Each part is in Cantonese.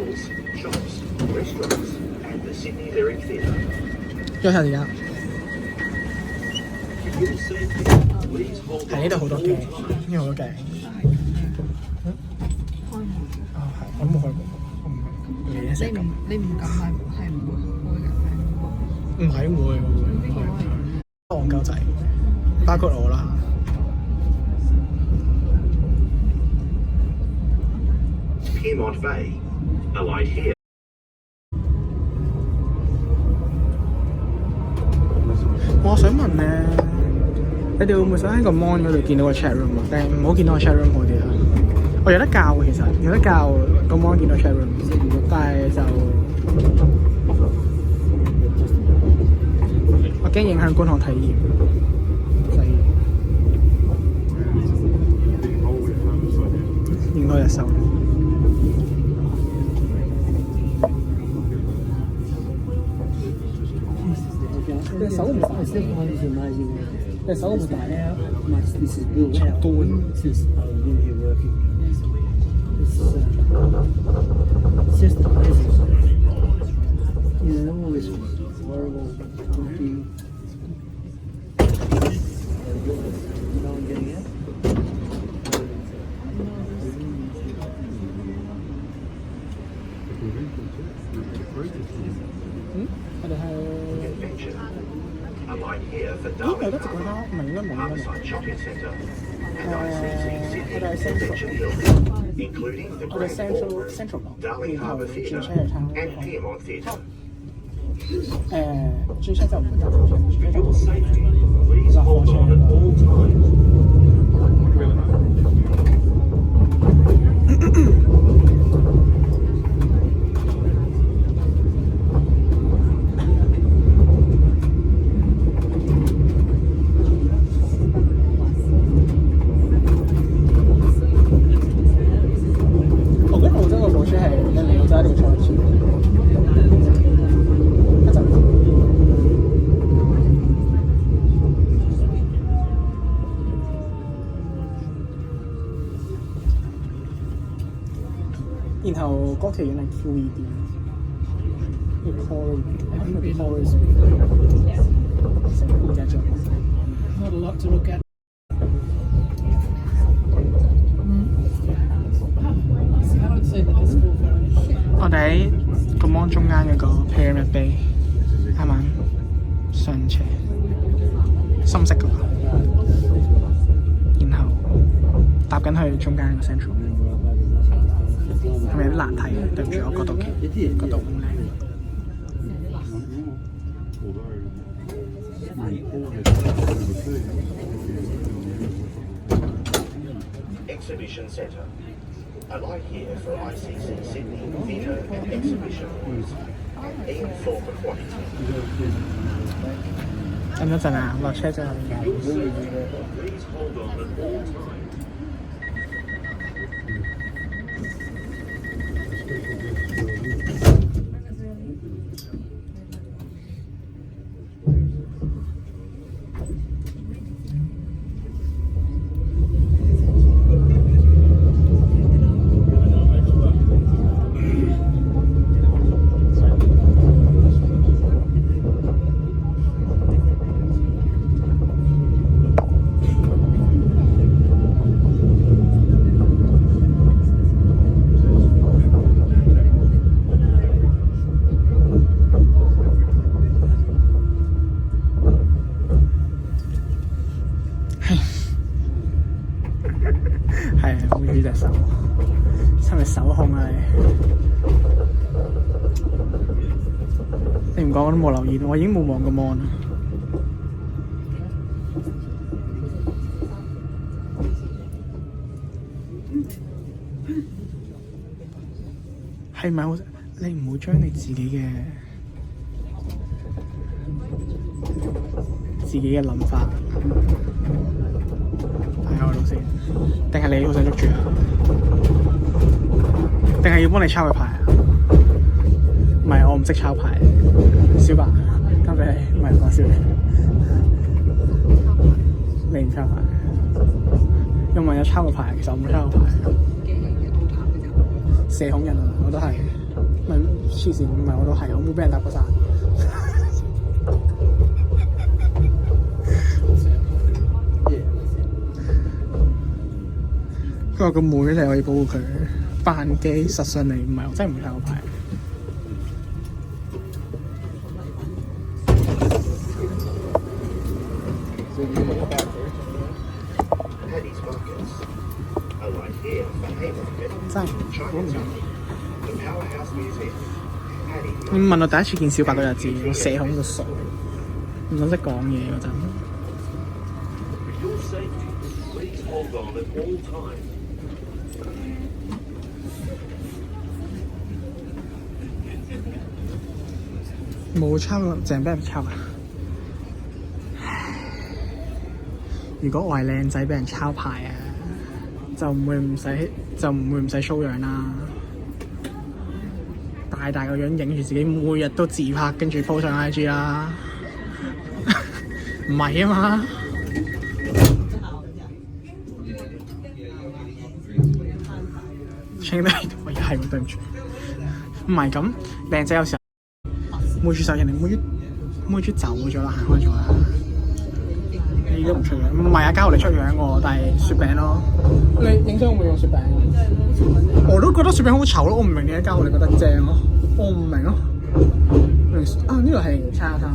hotels, shops, restaurants, and the Sydney Lyric Theatre. 幾多錢而家？ For your safety, please hold 係呢度好多鏡，呢度好多鏡。哦，係，我都冇開過，我唔明你一成咁。你唔敢係唔會開嘅，唔係會戇鳩仔，包括我啦。Pyrmont Bay. Alight here. 我想問咧，你哋會唔會想喺個 mon 嗰度見到個 chat room 啊？定係唔好見到個 chat room 好啲啊？我有得教嘅，其實有得教個 mon 見到 chat room， 但係就我驚影響觀看體驗，所以應該就收。隻手唔大，隻手唔大咧，長多。Just amazing. You know, all this horrible, funky. You know what I'm getting at? 我哋係 Alight here for 咦？有 Darling 得直覺啦，唔係應該冇應該冇。 Harborside Shopping Centre and ICC Sydney Convention Building, including the 我哋 Grand Ballroom, Central 咯， Darling 然後 Harbour 轉 Theatre 車去撐 and Pyrmont Theatre. 轉車就唔會搭轉車，轉車 For 就 your safety, please hold on at all times. 我覺得澳洲個火車係你嚟澳洲一定要坐一次，一陣。然後嗰條遠係 QED，成個故仔做。Not a lot to look at。我哋喺個 mon 中間嗰個 Pyramid Bay，啱啱上斜，深色嗰個，然後搭緊去中間個 Central， 係咪有啲難睇嘅？對唔住，我嗰度嗰度唔靚。Exhibition Centre. Alight here for ICC Sydney Theatre and Exhibition Halls. Ian Thorpe Aquatic. 等一陣啊，落車之後。 Please hold on at all times. 係啊，好似隻手，係咪手控啊你唔講我都冇留意，我已經冇望過 mon 啦。係咪好？你唔好將你自己嘅諗法擺喺我度先，定係你好想捉住啊？定係要幫你抄佢牌啊？唔係，我唔識抄牌。小白，交俾你，唔係講笑嘅。你唔抄牌，因為有抄個牌，其實我冇抄個牌。射孔人啊，我都係。咪黐線，唔係我都係，我冇俾人搭過訕。佢話個妹你可以保護佢，扮機實信你唔係，我真係唔睇我牌。Paddy's Markets. A light here for Haymarket. 真係好唔同。 The Powerhouse Museum. Paddy 你問我第一次見小白嗰日子，我社恐到傻，唔想識講嘢嗰陣。 Your safety. Please hold on at all times. 冇抽，淨係俾人抽啊！如果我係靚仔，俾人抄牌啊，就唔會唔使 show 樣啦。大個樣影住自己，每日都自拍，跟住 po 上 IG 啦。唔係啊嘛〜清低，我又係唔對唔住。唔係咁，靚仔有時候妹住手，人哋妹住走咗啦，行開咗啦。你都唔出樣，唔係啊，交你出樣喎，但係雪餅咯。你影相會唔會用雪餅？我都覺得雪餅好醜咯，我唔明點解交你覺得正咯，我唔明咯。啊，呢度係餐廳啊！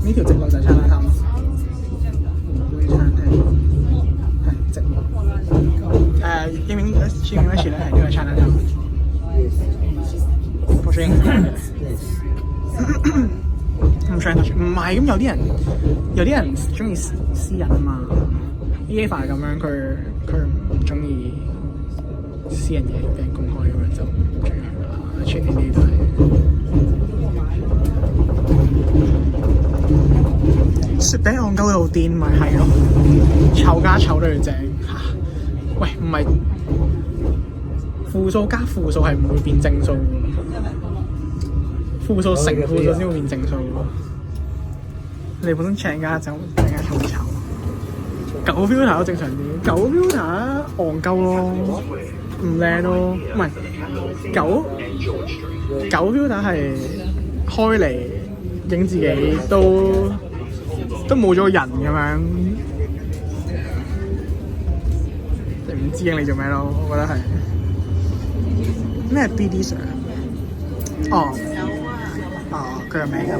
呢條直路就係餐廳咯。餐廳係直路。英文書名嗰時咧係呢個 channel 咧，我想唔想唔係咁有啲人中意私隱啊嘛 ，Eva 咁樣佢唔中意私人嘢俾人公開咁樣就唔中意啦，出呢啲都係雪餅戇鳩到癲咪係咯，湊家湊都要正。喂，唔係負數加負數係唔會變正數嘅，負數乘負數先會變正數嘅。你本身請家就大家湊湊，狗 filter 都正常啲，狗 filter 戇鳩咯，唔靚咯，唔係狗 filter 係開嚟影自己都冇咗人咁樣。唔知影你做咩咯？我覺得係咩 BD Sir？ 哦，佢個名咁。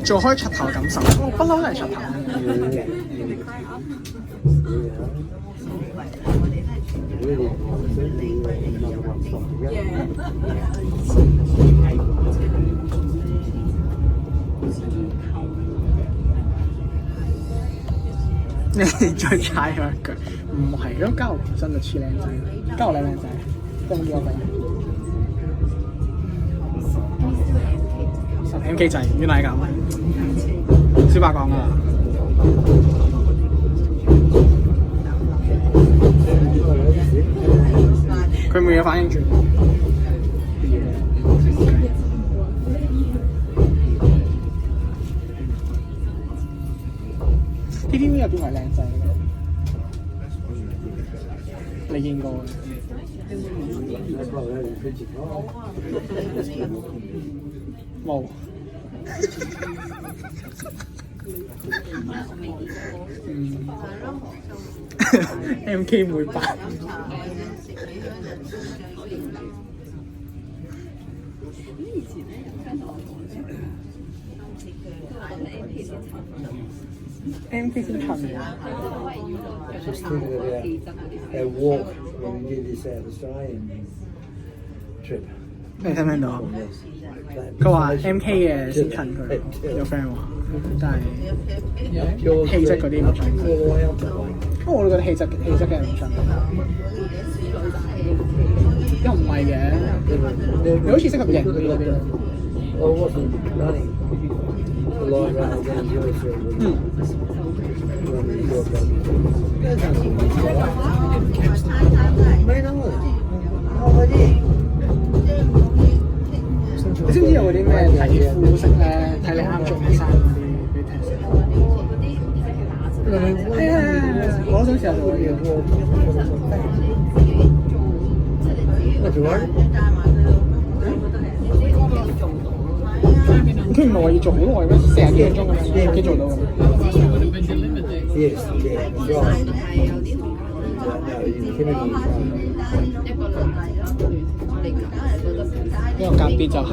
做開柒頭感受，我不嬲都係柒頭。你再踩佢一腳，唔係咯，交流真係似靚仔，交流靚仔，跟住我哋10MK 仔，原來係咁，小白講㗎啦，佢冇嘢反應住。TVB 入邊係靚仔嘅，你見過嘅？冇。MK 妹版。MK 先襯嘅。Just thinking about our walk when we did this South Australian trip. 你聽唔聽到？佢話 MK 嘅先襯佢，有 friend 話，但係氣質嗰啲唔襯。不過我都覺得氣質嘅唔襯。又唔係嘅，你好似適合型嗰啲。I wasn't running a lot rather than your sort of. 你知唔知有嗰啲咩睇膚色咧？睇你啱着咩衫嗰啲俾提示。係啊，我都想試下做嗰啲。做啊？佢唔係話要做好耐咩？40幾個鐘咁樣，幾做到咁？ Yes, yeah, that's right. No, you can 呢個間啲就係，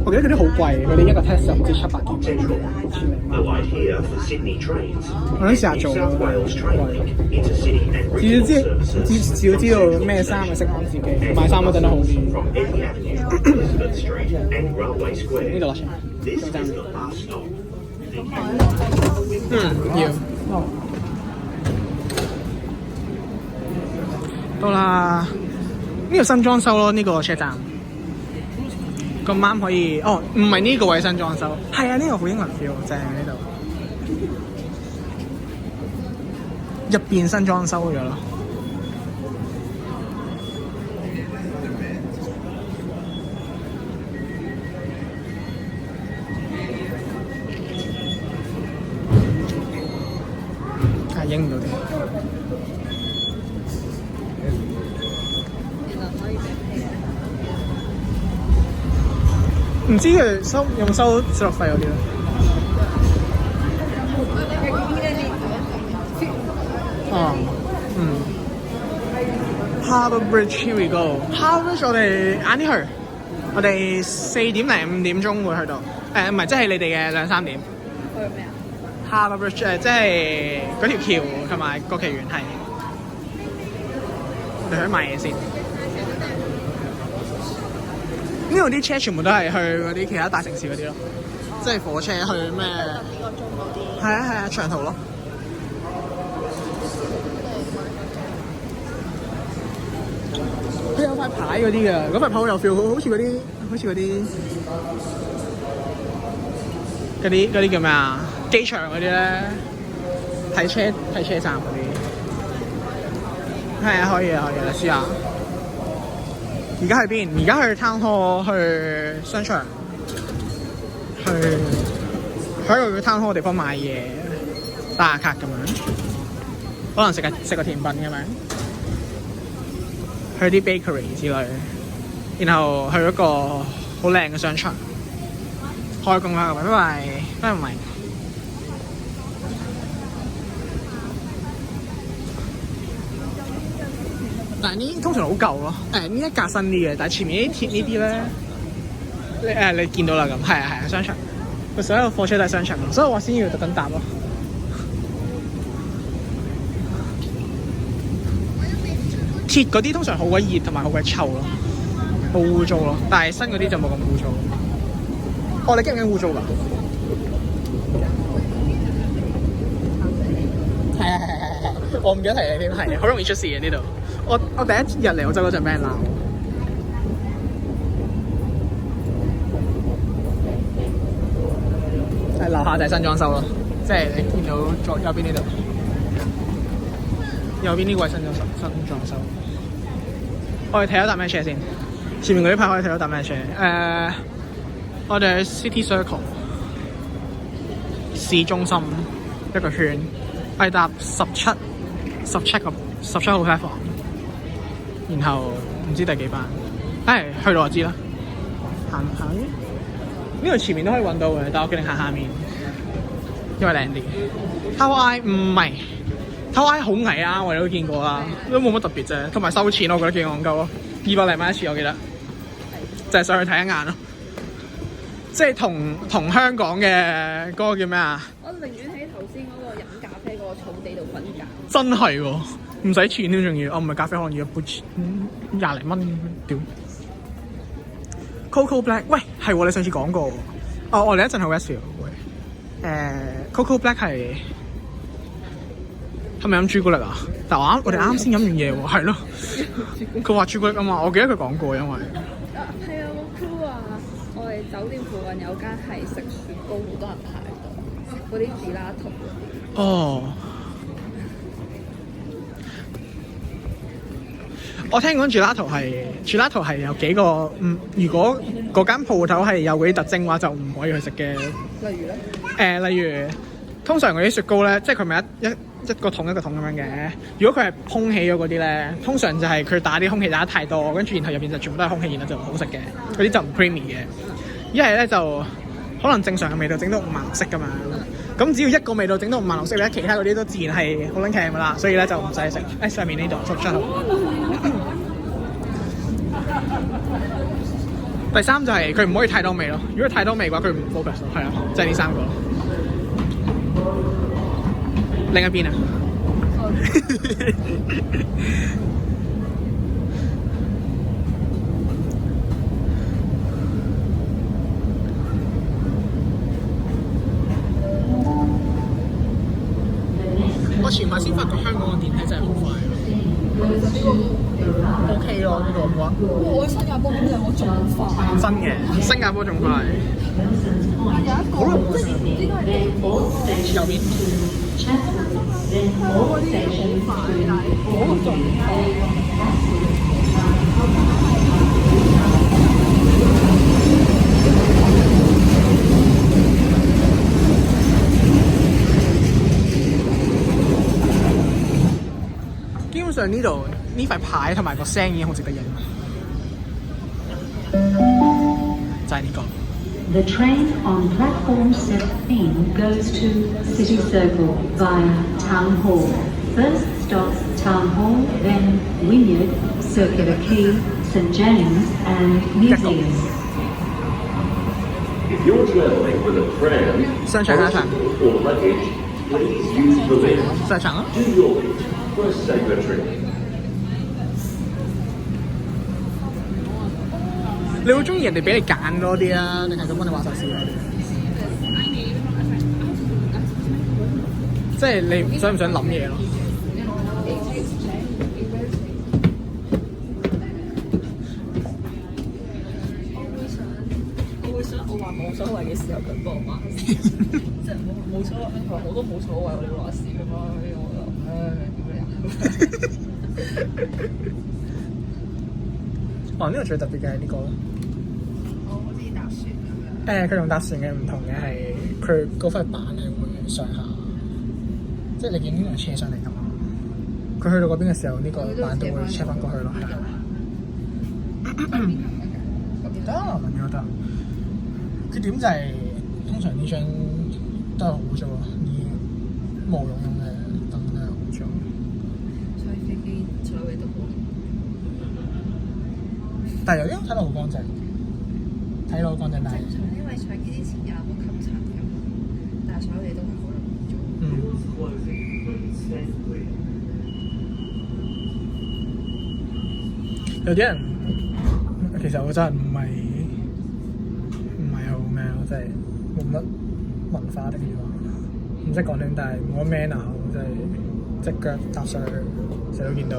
我記得佢啲好貴，佢哋一個 test 就唔知700幾蚊。 Allied here for Sydney trains. 我想試下做 South Wales train link into city and 至少 regional services. 知道咩衫係適啱自己，買衫嗰陣都好啲。 From Eddie Avenue, Elizabeth Street, and Railway 呢 Square. 度落車。 This is the last stop. 要。到啦，呢度新裝修咯，呢個車站。咁啱可以，哦，唔係呢個位新裝修，係啊，呢個好英文 feel，正啊呢度。入邊新裝修咗咯。係影唔到啲。唔知佢收手續費嗰啲咯。哦，Harbour Bridge here we go。Harbour Bridge 我哋晏啲去，我哋4點零5點鐘會去到。唔係，即係你哋嘅2-3點。去咩啊？ Harbour Bridge 即係嗰條橋同埋國旗園係。我哋去買嘢先。呢度啲車全部都係去嗰啲其他大城市嗰啲咯，即係火車去咩？幾個鐘嗰啲。係啊，長途咯。佢有塊牌嗰啲嘅，嗰塊牌好有 feel，好似嗰啲叫咩啊？機場嗰啲咧，睇車站嗰啲。係啊，可以啊，你試下。而家去邊？而家去 Town Hall， 去商場，喺個 Town Hall 嘅地方買嘢，打下卡咁樣，可能食個甜品咁樣，去啲 bakery 之類，然後去一個好靚嘅商場，開工啦，拜拜，拜拜。但係呢通常好舊咯，呢一格新啲嘅，但係前面啲鐵呢啲咧，你見到啦咁，係啊商場，佢所有貨車都係商場，所以我先要特登搭咯。鐵嗰啲通常好鬼熱同埋好鬼臭咯，好污糟咯，但係新嗰啲就冇咁污糟。哦，你驚唔驚污糟㗎？係，我唔記得提你添，係好容易出事嘅呢度。我第一日嚟澳洲嗰陣俾人鬧，係樓下就係新裝修咯，即係你見到左右邊呢度，右邊呢個係新裝修。我哋睇咗搭咩車先？前面嗰啲牌可以睇到搭咩車？我哋去 City Circle 市中心一個圈，係搭17號 platform。然後唔知第幾班，去到就知啦。行呢度前面都可以揾到嘅，但我決定行下面，因為靚啲。Tower I 唔係 Tower I 好矮啊，我哋都見過啦，都冇乜特別啫。同埋收錢，我覺得幾戇鳩咯，200零蚊一次，我記得，就係上去睇一眼咯。即係同香港嘅嗰個叫咩啊？我寧願喺頭先嗰個飲咖啡嗰個草地度瞓覺。真係喎！唔使錢添，仲要，唔係咖啡可能要一杯20零蚊，屌 ！Coco Black， 喂，係喎，你上次講過，我哋一陣去 Westfield， 喂，Coco Black 係咪飲朱古力啊？但係我哋啱先飲完嘢喎，係咯，佢話朱古力啊嘛，我記得佢講過，因為係啊，個 crew 啊，我哋酒店附近有間係食雪糕，好多人排隊，嗰啲gelato嗰啲。哦。我聽講gelato係有幾個，如果嗰間鋪頭係有嗰啲特徵嘅話，就唔可以去食嘅。例如咧？例如通常嗰啲雪糕咧，即係佢咪一個桶一個桶咁樣嘅。如果佢係空氣咗嗰啲咧，通常就係佢打啲空氣打得太多，跟住然後入邊就全部都係空氣，然後就唔好食嘅。嗰啲就唔 creamy 嘅。一係咧就可能正常嘅味道整到五顏六色㗎嘛。咁只要一個味道整到五顏六色咧，其他嗰啲都自然係好撚勁㗎啦。所以咧就唔使食。誒上面呢度出口。第三就係佢唔可以太多味咯。如果太多味嘅話，佢唔 focus 咯。係啊，就係呢三個。另一邊啊！我前排先發覺香港嘅電梯真係好快，OK 咯呢個我覺得。我去新加坡嗰兩個仲快。真嘅，新加坡仲快。有一個即係應該係右邊。香港嗰啲好快，但係嗰個仲快。基本上呢度呢塊牌同埋個聲已經好值得影，就係呢個。The train on platform 17 goes to City Circle via Town Hall. First stops Town Hall, then Wynyard, Circular Quay, St James and Museum. If you're travelling with a tram, Sân Trà Hà Trà. or luggage, please use the lift. 上場啊！ Do your bit for a safer trip. 你會中意人哋俾你揀多啲啊，定係咁幫你話晒事嗰啲？即係你想唔想諗嘢咯？我會想我話冇所謂嘅時候佢幫我話事，即係冇所謂，佢話我都冇所謂，我哋話事咁樣，我就哦，呢個最特別嘅係呢個咯。我好似搭船咁樣。佢同搭船嘅唔同嘅係佢嗰塊板係會上下，即係你見呢個車上嚟㗎嘛。佢去到嗰邊嘅時候，呢個板都會車翻過去咯，係啊。得，問咗得。缺點就係通常呢張都係好污糟啊，啲毛茸茸嘅凳都係好污糟。所以飛機所有嘢都好。但係有啲睇落好乾淨，睇落好乾淨，但係因為上機之前有個吸塵㗎嘛，但係所有嘢都係好污糟。有啲人其實我真係唔係好咩咯，即係冇乜文化的地方，唔識講點，但係冇乜 manner，即係隻腳踏上去成日都見到。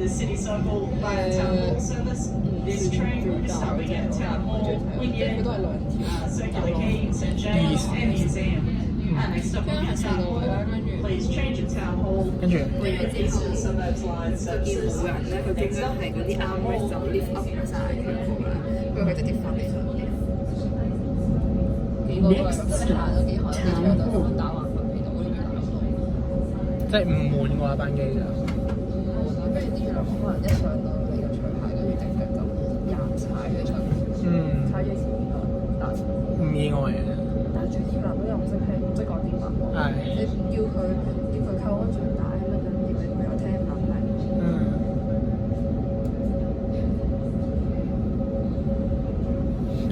City Circle via Town Hall service. This train will be stopping at Town Hall, Wynyard, Circular Quay, St James and Museum. And they stop at Town Hall. Please change at Town Hall. Eastern Suburbs Line services. 冇人咧，佢經常係嗰啲 armrest 就 lift up 晒佢個啦，不過佢直接翻嚟上嚟。幾個都係咁，真係行咗幾行，跟住我就打橫瞓喺度嗰啲月亮路。即係唔悶㗎喎班機就。跟住啲月亮可能一上到嚟就除鞋，跟住隻腳就硬踩咗出去，踩咗前面個搭車。唔意外嘅。但係最啲男都又唔識聽，唔識講電話喎。係。你叫佢扣安全帶乜嘢，以為佢有聽唔明。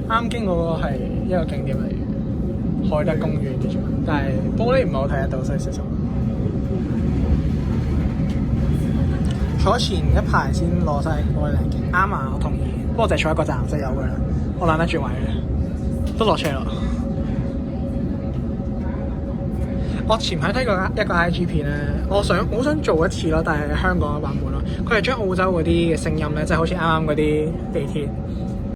啱經嗰個係一個景點嚟嘅，海德公園叫做，但係玻璃唔係好睇得到，所以小心。坐前一排先攞晒嗰個靚景，啱啊，我同意。不過就係坐一個站就有㗎啦，我懶得轉位嘅，都落車咯。我前排睇過一個 IG 片咧，我好想做一次咯，但係香港嘅版本咯，佢係將澳洲嗰啲嘅聲音咧，即係好似啱啱嗰啲地鐵